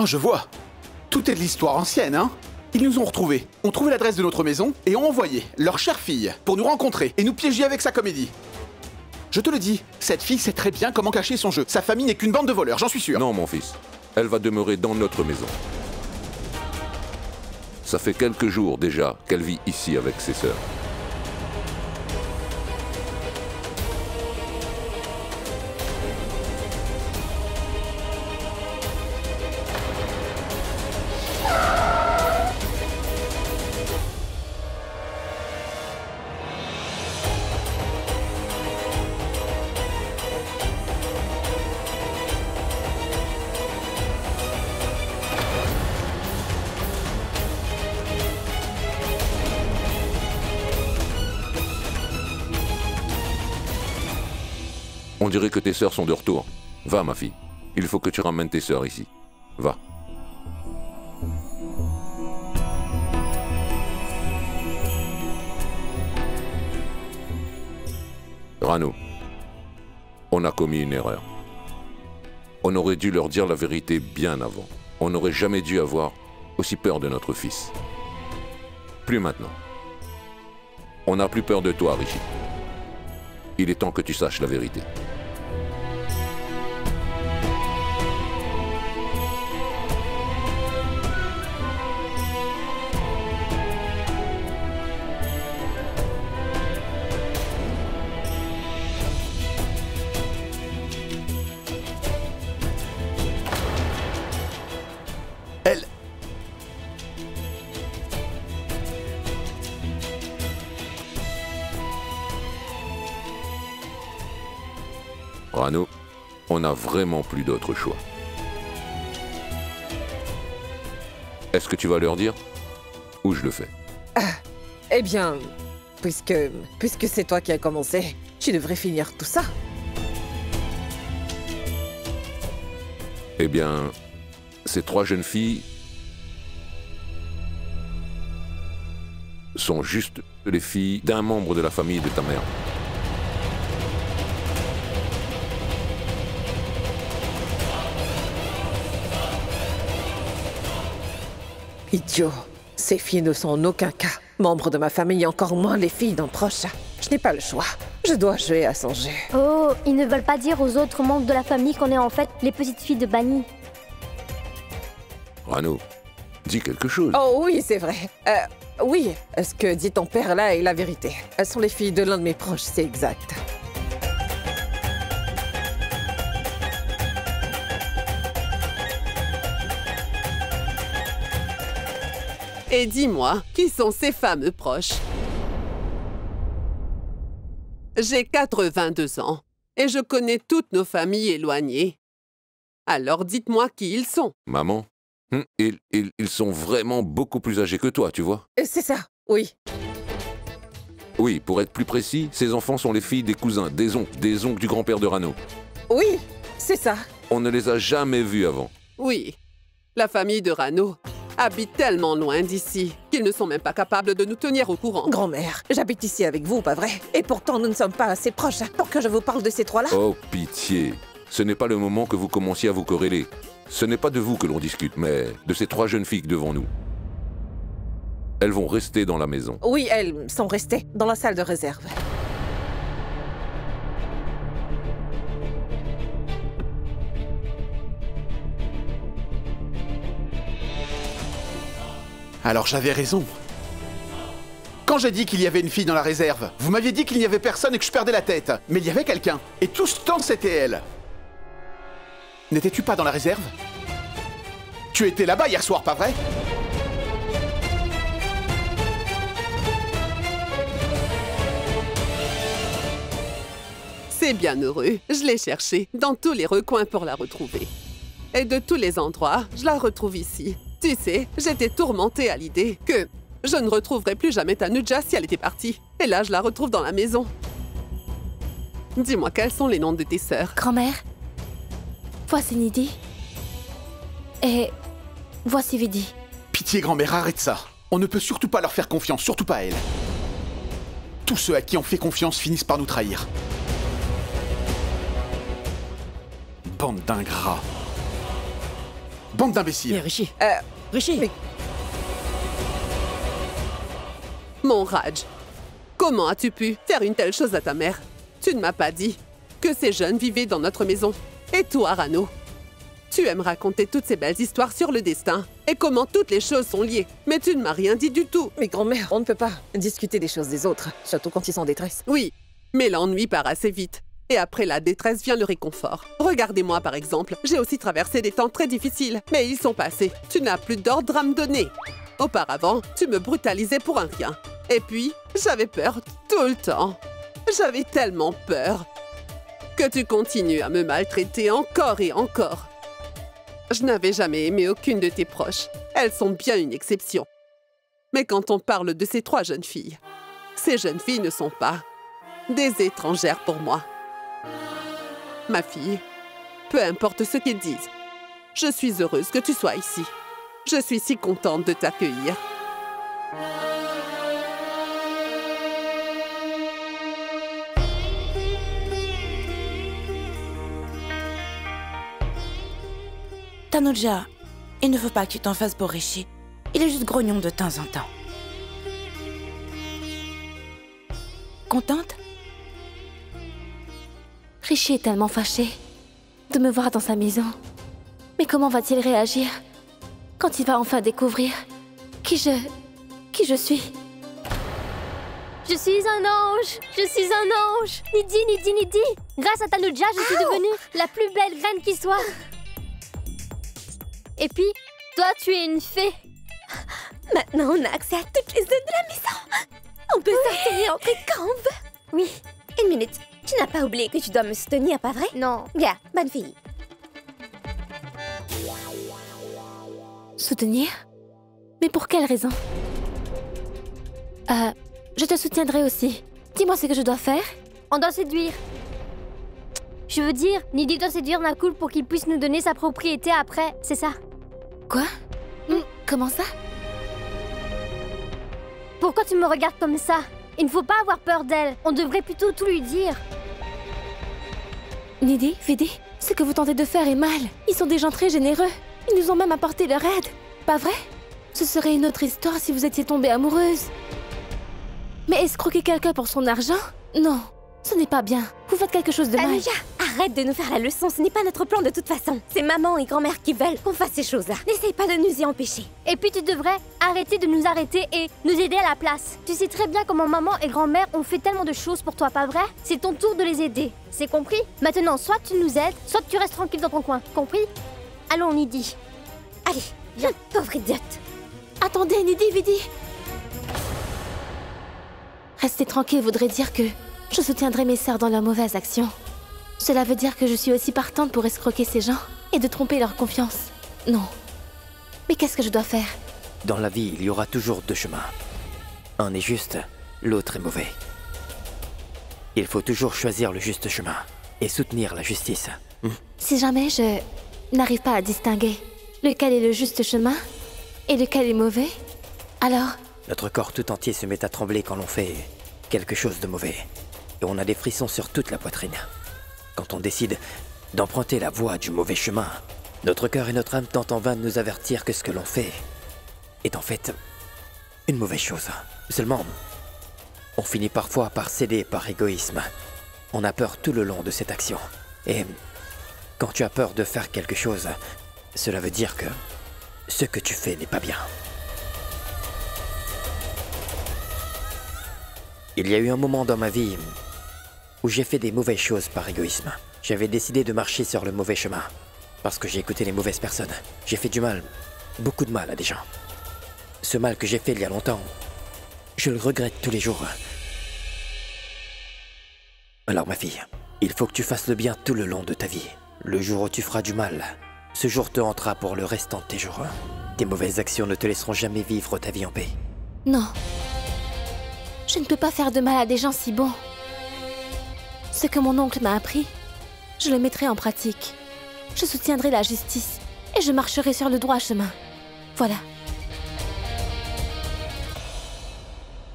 Oh, je vois. Tout est de l'histoire ancienne, hein? Ils nous ont retrouvés, ont trouvé l'adresse de notre maison et ont envoyé leur chère fille pour nous rencontrer et nous piéger avec sa comédie. Je te le dis, cette fille sait très bien comment cacher son jeu. Sa famille n'est qu'une bande de voleurs, j'en suis sûr. Non, mon fils. Elle va demeurer dans notre maison. Ça fait quelques jours déjà qu'elle vit ici avec ses sœurs. On dirait que tes sœurs sont de retour. Va, ma fille. Il faut que tu ramènes tes sœurs ici. Va. Rano, on a commis une erreur. On aurait dû leur dire la vérité bien avant. On n'aurait jamais dû avoir aussi peur de notre fils. Plus maintenant. On n'a plus peur de toi, Rishi. Il est temps que tu saches la vérité. Rano, on n'a vraiment plus d'autre choix. Est-ce que tu vas leur dire ou je le fais? Eh bien, puisque c'est toi qui as commencé, tu devrais finir tout ça. Eh bien, ces trois jeunes filles sont juste les filles d'un membre de la famille de ta mère. Idiot. Ces filles ne sont en aucun cas membres de ma famille, encore moins les filles d'un proche. Je n'ai pas le choix. Je dois jouer à son jeu. Oh, ils ne veulent pas dire aux autres membres de la famille qu'on est en fait les petites filles de Bani. Rano, dis quelque chose. Oh oui, c'est vrai. Oui, ce que dit ton père là est la vérité. Elles sont les filles de l'un de mes proches, c'est exact. Et dis-moi, qui sont ces fameux proches? J'ai 82 ans et je connais toutes nos familles éloignées. Alors dites-moi qui ils sont. Maman, ils sont vraiment beaucoup plus âgés que toi, tu vois. C'est ça, oui. Oui, pour être plus précis, ces enfants sont les filles des cousins, des oncles du grand-père de Rano. Oui, c'est ça. On ne les a jamais vus avant. Oui, la famille de Rano habite tellement loin d'ici qu'ils ne sont même pas capables de nous tenir au courant. Grand-mère, j'habite ici avec vous, pas vrai? Et pourtant, nous ne sommes pas assez proches pour que je vous parle de ces trois-là. Oh, pitié. Ce n'est pas le moment que vous commenciez à vous quereller. Ce n'est pas de vous que l'on discute, mais de ces trois jeunes filles devant nous. Elles vont rester dans la maison. Oui, elles sont restées dans la salle de réserve. Alors j'avais raison. Quand j'ai dit qu'il y avait une fille dans la réserve, vous m'aviez dit qu'il n'y avait personne et que je perdais la tête. Mais il y avait quelqu'un. Et tout ce temps, c'était elle. N'étais-tu pas dans la réserve? Tu étais là-bas hier soir, pas vrai? C'est bien heureux. Je l'ai cherchée dans tous les recoins pour la retrouver. Et de tous les endroits, je la retrouve ici. Tu sais, j'étais tourmentée à l'idée que je ne retrouverais plus jamais Tanuja si elle était partie. Et là, je la retrouve dans la maison. Dis-moi, quels sont les noms de tes sœurs? Grand-mère, voici Nidhi. Et voici Vidi. Pitié, grand-mère, arrête ça. On ne peut surtout pas leur faire confiance, surtout pas à elle. Tous ceux à qui on fait confiance finissent par nous trahir. Bande d'ingrats. Bande Mais d'imbéciles. Rishi. Rishi. mais- Mon Raj, comment as-tu pu faire une telle chose à ta mère? Tu ne m'as pas dit que ces jeunes vivaient dans notre maison. Et toi, Rano? Tu aimes raconter toutes ces belles histoires sur le destin et comment toutes les choses sont liées. Mais tu ne m'as rien dit du tout. Mais grand-mère, on ne peut pas discuter des choses des autres, surtout quand ils sont en détresse. Oui, mais l'ennui part assez vite. Et après la détresse vient le réconfort. Regardez-moi par exemple, j'ai aussi traversé des temps très difficiles, mais ils sont passés. Tu n'as plus d'ordre à me donner. Auparavant, tu me brutalisais pour un rien. Et puis, j'avais peur tout le temps. J'avais tellement peur que tu continues à me maltraiter encore et encore. Je n'avais jamais aimé aucune de tes proches. Elles sont bien une exception. Mais quand on parle de ces 3 jeunes filles, ces jeunes filles ne sont pas des étrangères pour moi. Ma fille, peu importe ce qu'ils disent, je suis heureuse que tu sois ici. Je suis si contente de t'accueillir. Tanuja, il ne faut pas que tu t'en fasses pour Rishi. Il est juste grognon de temps en temps. Contente? Rishi est tellement fâché de me voir dans sa maison. Mais comment va-t-il réagir quand il va enfin découvrir qui je suis? Je suis un ange! Je suis un ange! Nidhi, Nidhi, Nidhi! Grâce à Tanuja, je suis devenue la plus belle reine qui soit! Et puis, toi, tu es une fée! Maintenant, on a accès à toutes les zones de la maison. On peut sortir et entrer quand on veut. Oui. Une minute. Tu n'as pas oublié que tu dois me soutenir, pas vrai? Non. Bien, bonne fille. Soutenir? Mais pour quelle raison? Je te soutiendrai aussi. Dis-moi ce que je dois faire. On doit séduire. Je veux dire, Nidhi doit séduire Nakul pour qu'il puisse nous donner sa propriété après, c'est ça? Quoi? Comment ça? Pourquoi tu me regardes comme ça? Il ne faut pas avoir peur d'elle. On devrait plutôt tout lui dire. Nidhi, Vidi, ce que vous tentez de faire est mal. Ils sont des gens très généreux. Ils nous ont même apporté leur aide. Pas vrai? Ce serait une autre histoire si vous étiez tombée amoureuse. Mais escroquer quelqu'un pour son argent? Non, ce n'est pas bien. Vous faites quelque chose de mal. Tanuja, arrête de nous faire la leçon. Ce n'est pas notre plan de toute façon. C'est maman et grand-mère qui veulent qu'on fasse ces choses-là. N'essaye pas de nous y empêcher. Et puis tu devrais arrêter de nous arrêter et nous aider à la place. Tu sais très bien comment maman et grand-mère ont fait tellement de choses pour toi, pas vrai? C'est ton tour de les aider. C'est compris? Maintenant, soit tu nous aides, soit tu restes tranquille dans ton coin. Compris? Allons, Nidhi. Allez, viens, pauvre idiote. Attendez, Nidhi, Vidi. Rester tranquille voudrait dire que je soutiendrai mes sœurs dans leurs mauvaises actions. Cela veut dire que je suis aussi partante pour escroquer ces gens et de tromper leur confiance. Non. Mais qu'est-ce que je dois faire? Dans la vie, il y aura toujours 2 chemins. Un est juste, l'autre est mauvais. Il faut toujours choisir le juste chemin et soutenir la justice. Si jamais je n'arrive pas à distinguer lequel est le juste chemin et lequel est mauvais, alors... Notre corps tout entier se met à trembler quand l'on fait quelque chose de mauvais. Et on a des frissons sur toute la poitrine. Quand on décide d'emprunter la voie du mauvais chemin, notre cœur et notre âme tentent en vain de nous avertir que ce que l'on fait est en fait une mauvaise chose. Seulement, on finit parfois par céder par égoïsme. On a peur tout le long de cette action. Et quand tu as peur de faire quelque chose, cela veut dire que ce que tu fais n'est pas bien. Il y a eu un moment dans ma vie où j'ai fait des mauvaises choses par égoïsme. J'avais décidé de marcher sur le mauvais chemin parce que j'ai écouté les mauvaises personnes. J'ai fait du mal, beaucoup de mal à des gens. Ce mal que j'ai fait il y a longtemps, je le regrette tous les jours. Alors ma fille, il faut que tu fasses le bien tout le long de ta vie. Le jour où tu feras du mal, ce jour te hantera pour le restant de tes jours. Tes mauvaises actions ne te laisseront jamais vivre ta vie en paix. Non. Je ne peux pas faire de mal à des gens si bons. Ce que mon oncle m'a appris, je le mettrai en pratique. Je soutiendrai la justice et je marcherai sur le droit chemin. Voilà.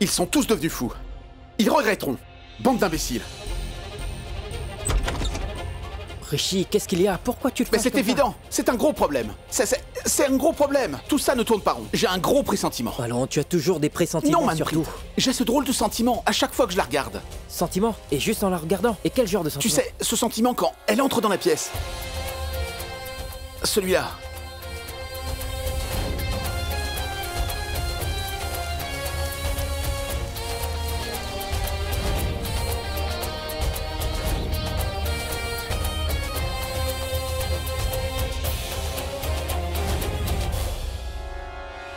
Ils sont tous devenus fous. Ils regretteront. Bande d'imbéciles. Rishi, qu'est-ce qu'il y a? Pourquoi tu le fais? Mais c'est évident. C'est un gros problème. C'est un gros problème. Tout ça ne tourne pas rond. J'ai un gros pressentiment. Allons, tu as toujours des pressentiments, Non, Manpreet. surtout. J'ai ce drôle de sentiment à chaque fois que je la regarde. Sentiment? Et juste en la regardant? Et quel genre de Tu sentiment? sais, ce sentiment quand elle entre dans la pièce. Celui-là.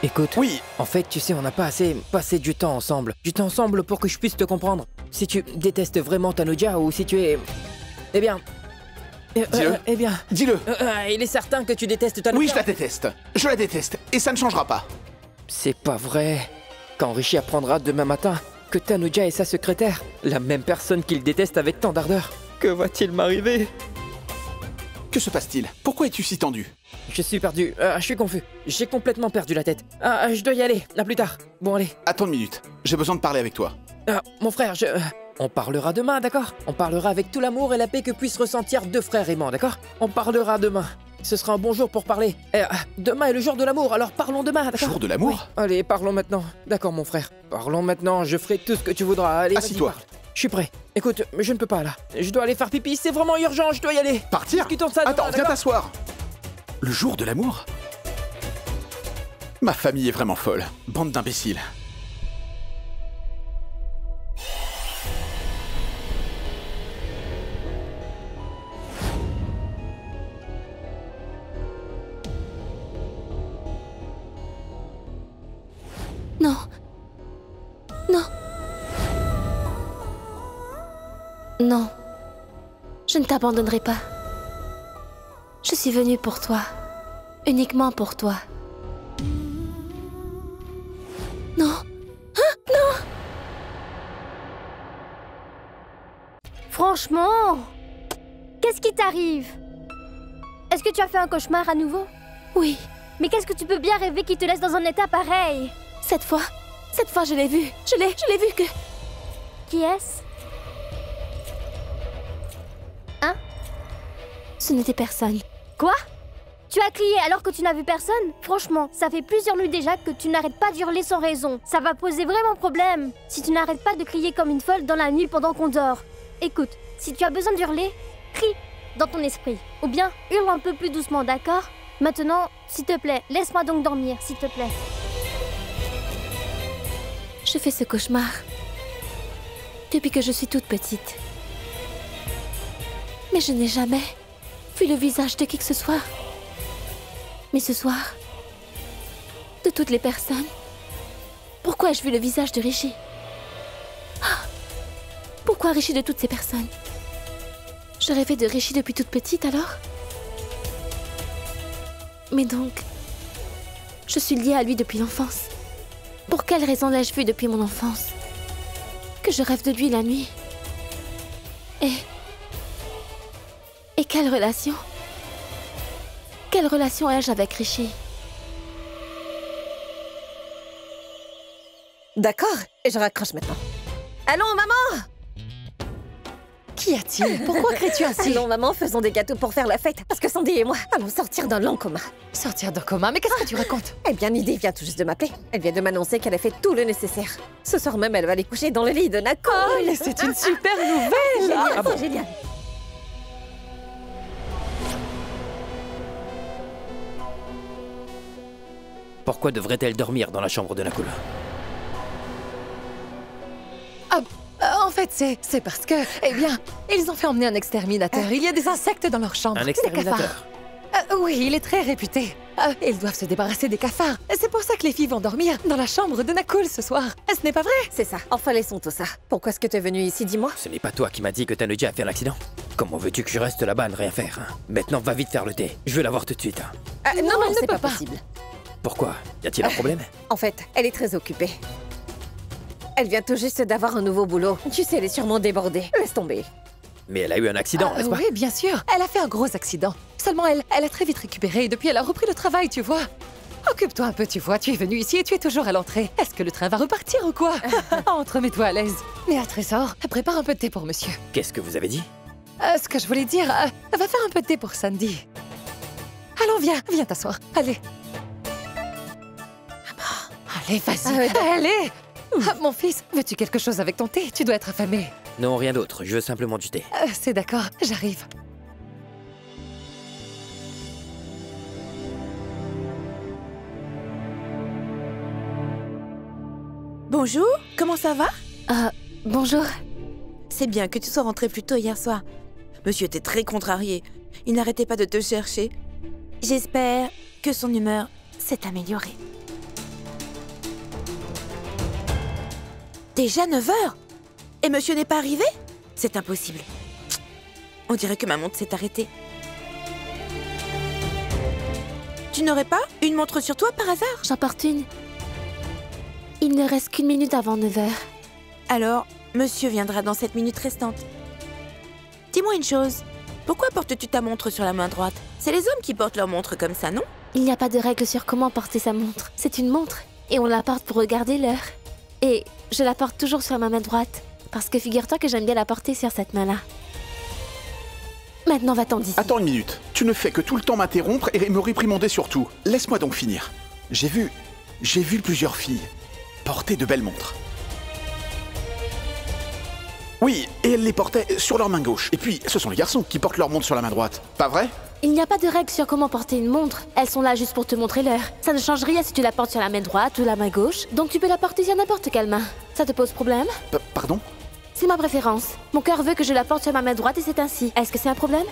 Écoute, Oui. en fait, tu sais, on n'a pas assez passé du temps ensemble. Du temps ensemble pour que je puisse te comprendre. Si tu détestes vraiment Tanuja ou si tu es... Eh bien... Dis-le. eh bien... Dis-le. il est certain que tu détestes Tanuja. Oui, je la déteste. Je la déteste. Et ça ne changera pas. C'est pas vrai. Quand Rishi apprendra demain matin que Tanuja est sa secrétaire, la même personne qu'il déteste avec tant d'ardeur, que va-t-il m'arriver? Que se passe-t-il? Pourquoi es-tu si tendu? Je suis perdu, je suis confus. J'ai complètement perdu la tête. Je dois y aller, à plus tard. Bon, allez. Attends une minute. J'ai besoin de parler avec toi. Mon frère, on parlera demain, d'accord? On parlera avec tout l'amour et la paix que puissent ressentir deux frères aimants, d'accord? On parlera demain. Ce sera un bon jour pour parler. Demain est le jour de l'amour, alors parlons demain, d'accord? Jour de l'amour? Oui. Allez, parlons maintenant. D'accord, mon frère. Parlons maintenant, je ferai tout ce que tu voudras. Allez, vas-y, Assis-toi. parle. Je suis prêt. Écoute, je ne peux pas là. Je dois aller faire pipi, c'est vraiment urgent, je dois y aller. Partir? Discutons de ça demain, Attends, viens d'accord? t'asseoir. Le jour de l'amour? Ma famille est vraiment folle. Bande d'imbéciles. Non. Non. Non. Je ne t'abandonnerai pas. Je suis venue pour toi. Uniquement pour toi. Non. Hein? Non. Franchement, qu'est-ce qui t'arrive? Est-ce que tu as fait un cauchemar à nouveau? Oui. Mais qu'est-ce que tu peux bien rêver qui te laisse dans un état pareil? Cette fois, je l'ai vu. Je l'ai vu que... Qui est-ce? Hein? Ce n'était personne. Quoi? Tu as crié alors que tu n'as vu personne? Franchement, ça fait plusieurs nuits déjà que tu n'arrêtes pas d'hurler sans raison. Ça va poser vraiment problème si tu n'arrêtes pas de crier comme une folle dans la nuit pendant qu'on dort. Écoute, si tu as besoin d'hurler, crie dans ton esprit. Ou bien, hurle un peu plus doucement, d'accord? Maintenant, s'il te plaît, laisse-moi donc dormir, s'il te plaît. Je fais ce cauchemar depuis que je suis toute petite. Mais je n'ai jamais vu le visage de qui que ce soit. Mais ce soir, de toutes les personnes, pourquoi ai-je vu le visage de Rishi? Pourquoi Rishi de toutes ces personnes? Je rêvais de Rishi depuis toute petite alors? Mais donc, je suis liée à lui depuis l'enfance. Pour quelle raison l'ai-je vu depuis mon enfance? Que je rêve de lui la nuit. Et quelle relation? Quelle relation ai-je avec Rishi? D'accord, et je raccroche maintenant. Allons, maman! Qu'y a-t-il? Pourquoi cries-tu ainsi? Allons, maman, faisons des gâteaux pour faire la fête. Parce que Sandy et moi allons sortir d'un long coma. Sortir d'un coma? Mais qu'est-ce que tu racontes? Eh bien, Nidhi vient tout juste de m'appeler. Elle vient de m'annoncer qu'elle a fait tout le nécessaire. Ce soir même, elle va aller coucher dans le lit de Nako. Oh, mais c'est une super nouvelle! Génial, c'est génial. Pourquoi devrait-elle dormir dans la chambre de Nakul? En fait, c'est parce que, eh bien, ils ont fait emmener un exterminateur. Il y a des insectes dans leur chambre. Un Des exterminateur? cafards. Oui, il est très réputé. Ils doivent se débarrasser des cafards. C'est pour ça que les filles vont dormir dans la chambre de Nakul ce soir. Ce n'est pas vrai? C'est ça. Enfin, laissons tout ça. Pourquoi est-ce que tu es venu ici, dis-moi? Ce n'est pas toi qui m'as dit que Tanuja a fait un accident? Comment veux-tu que je reste là-bas à ne rien faire, hein? Maintenant, va vite faire le thé. Je veux la voir tout de suite. Hein. Non, elle ne c'est peut pas pas. possible. Pourquoi? Y a-t-il un problème? En fait, elle est très occupée. Elle vient tout juste d'avoir un nouveau boulot. Tu sais, elle est sûrement débordée. Laisse tomber. Mais elle a eu un accident, n'est-ce pas? Oui, bien sûr. Elle a fait un gros accident. Seulement, elle a très vite récupéré et depuis, elle a repris le travail, tu vois. Occupe-toi un peu, tu vois. Tu es venu ici et tu es toujours à l'entrée. Est-ce que le train va repartir ou quoi? Entre, mets-toi à l'aise. Mais à Trésor, prépare un peu de thé pour monsieur. Qu'est-ce que vous avez dit? Ce que je voulais dire, va faire un peu de thé pour Sandy. Allons, viens t'asseoir. Allez. Allez, vas-y. Allez. Mon fils, veux-tu quelque chose avec ton thé? Tu dois être affamé. Non, rien d'autre. Je veux simplement du thé. C'est d'accord, j'arrive. Bonjour, comment ça va? Bonjour. C'est bien que tu sois rentré plus tôt hier soir. Monsieur était très contrarié. Il n'arrêtait pas de te chercher. J'espère que son humeur s'est améliorée. Déjà 9 heures? Et monsieur n'est pas arrivé? C'est impossible. On dirait que ma montre s'est arrêtée. Tu n'aurais pas une montre sur toi par hasard? J'en porte une. Il ne reste qu'une minute avant 9 heures. Alors, monsieur viendra dans cette minute restante. Dis-moi une chose. Pourquoi portes-tu ta montre sur la main droite? C'est les hommes qui portent leur montre comme ça, non? Il n'y a pas de règle sur comment porter sa montre. C'est une montre. Et on la porte pour regarder l'heure. Et je la porte toujours sur ma main droite. Parce que figure-toi que j'aime bien la porter sur cette main-là. Maintenant, va-t'en d'ici. Attends une minute. Tu ne fais que tout le temps m'interrompre et me réprimander surtout. Laisse-moi donc finir. J'ai vu plusieurs filles porter de belles montres. Oui, et elles les portaient sur leur main gauche. Et puis, ce sont les garçons qui portent leur montre sur la main droite. Pas vrai? Il n'y a pas de règle sur comment porter une montre. Elles sont là juste pour te montrer l'heure. Ça ne change rien si tu la portes sur la main droite ou la main gauche. Donc tu peux la porter sur n'importe quelle main. Ça te pose problème? Pardon? C'est ma préférence. Mon cœur veut que je la porte sur ma main droite et c'est ainsi. Est-ce que c'est un problème?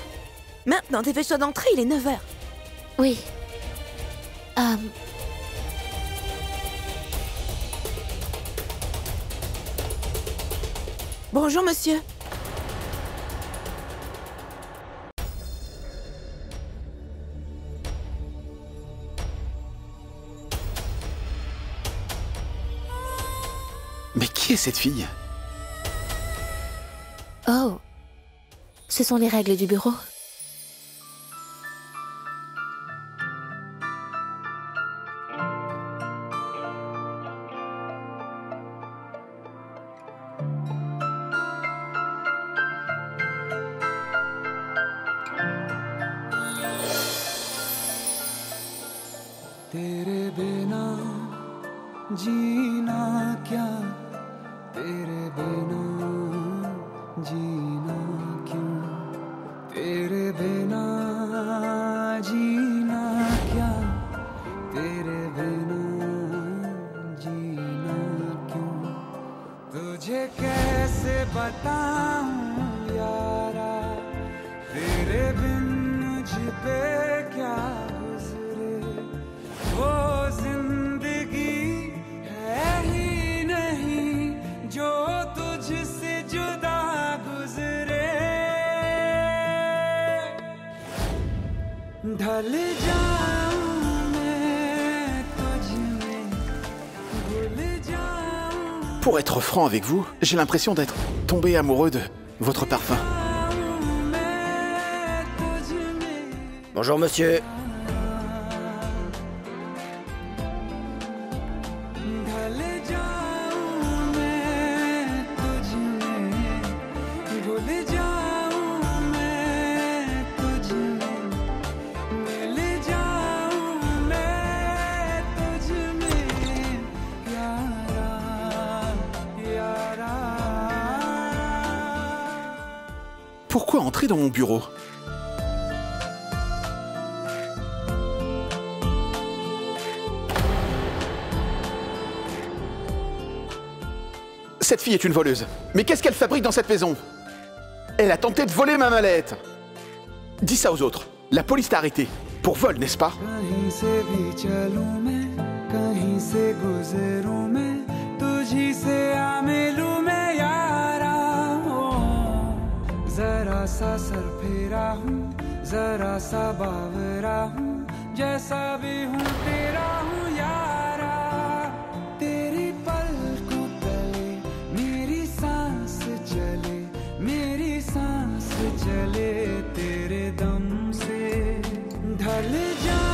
Maintenant, dépêche-toi d'entrer, il est 9 heures. Oui. Bonjour, monsieur. Mais qui est cette fille? Oh. Ce sont les règles du bureau. तेरे बिना जीना क्या तेरे बिना जीना क्यों तेरे बिना जीना क्या तेरे बिना जीना क्यों तुझे कैसे बताऊं यारा तेरे बिन मुझ पे क्या गुजरे वो जिंदगी है ही नहीं जो तुझसे जुदा गुजरे ढल जाऊं मैं तुझ में भूल जाऊं Pour être franc avec vous, j'ai l'impression d'être tombé amoureux de votre parfum. मैं तुझ में Bonjour, monsieur. ढल जाऊं मैं तुझ में भूल जाऊं मैं तुझ में मिल जाऊं मैं तुझ में यारा यारा Pourquoi entrer dans mon bureau? Cette fille est une voleuse. Mais qu'est-ce qu'elle fabrique dans cette maison? Elle a tenté de voler ma mallette. Dis ça aux autres. La police t'a arrêté. Pour vol, n'est-ce pas? कहीं से भी चलूं मैं कहीं से गुजरूं मैं तुझी से आ मिलूं मैं यारा ओ जरा सा सर फेरा हूँ जरा सा बावरा हूँ जैसा भी हूँ तेरा हूँ यारा तेरी पलकों तले मेरी सांस चले तेरे दम से ढल जा